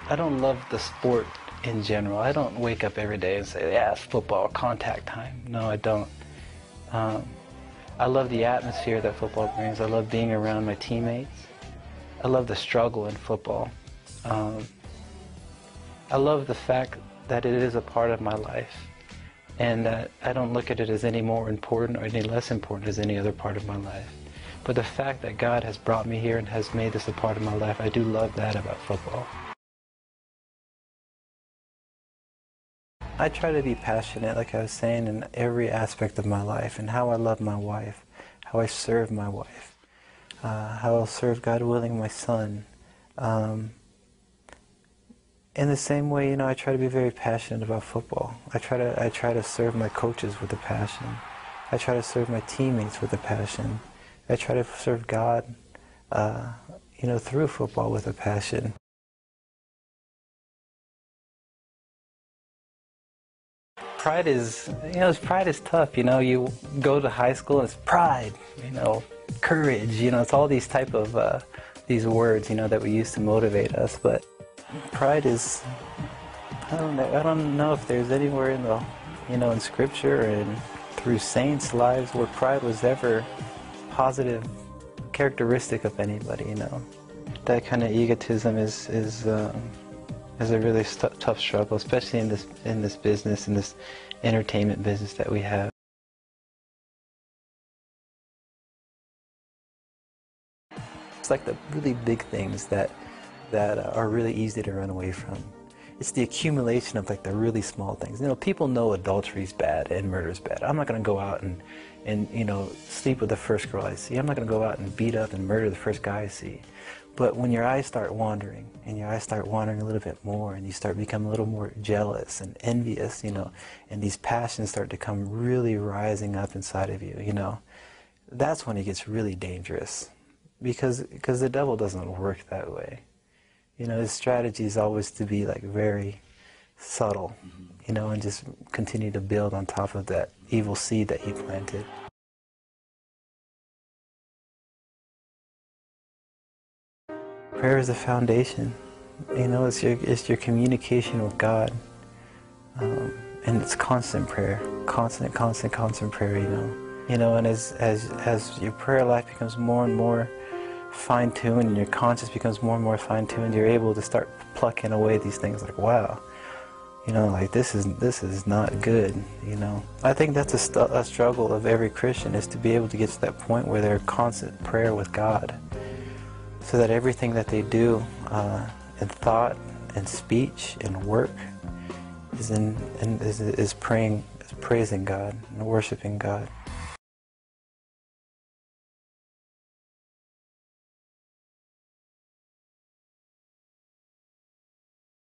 I don't love the sport in general. I don't wake up every day and say, yeah, it's football, contact time. No, I don't. I love the atmosphere that football brings. I love being around my teammates. I love the struggle in football. I love the fact that it is a part of my life, and that I don't look at it as any more important or any less important as any other part of my life. But the fact that God has brought me here and has made this a part of my life, I do love that about football. I try to be passionate, like I was saying, in every aspect of my life, and how I love my wife, how I serve my wife, how I'll serve, God willing, my son. In the same way, I try to be very passionate about football. I try to serve my coaches with a passion. I try to serve my teammates with a passion. I try to serve God, through football with a passion. Pride is tough. You go to high school and it's pride, courage. It's all these type of these words, that we use to motivate us. But pride is, I don't know if there's anywhere in the, in Scripture and through saints' lives where pride was ever positive characteristic of anybody. That kind of egotism is a really tough struggle, especially in this business, in this entertainment business that we have. It's like the really big things that are really easy to run away from. It's the accumulation of like the really small things. People know adultery is bad and murder is bad. I'm not going to go out and sleep with the first girl I see. I'm not going to go out and beat up and murder the first guy I see. But when your eyes start wandering, and your eyes start wandering a little bit more, and you start becoming a little more jealous and envious, and these passions start to come really rising up inside of you, that's when it gets really dangerous. Because the devil doesn't work that way. His strategy is always to be like very subtle, and just continue to build on top of that evil seed that he planted. Prayer is the foundation. It's your communication with God, and it's constant prayer, constant prayer. And as your prayer life becomes more and more fine-tuned, and your conscience becomes more and more fine-tuned, you're able to start plucking away these things like, wow, like this is not good. I think that's a struggle of every Christian, is to be able to get to that point where they're in constant prayer with God, so that everything that they do in thought and speech and work is praising God and worshiping God.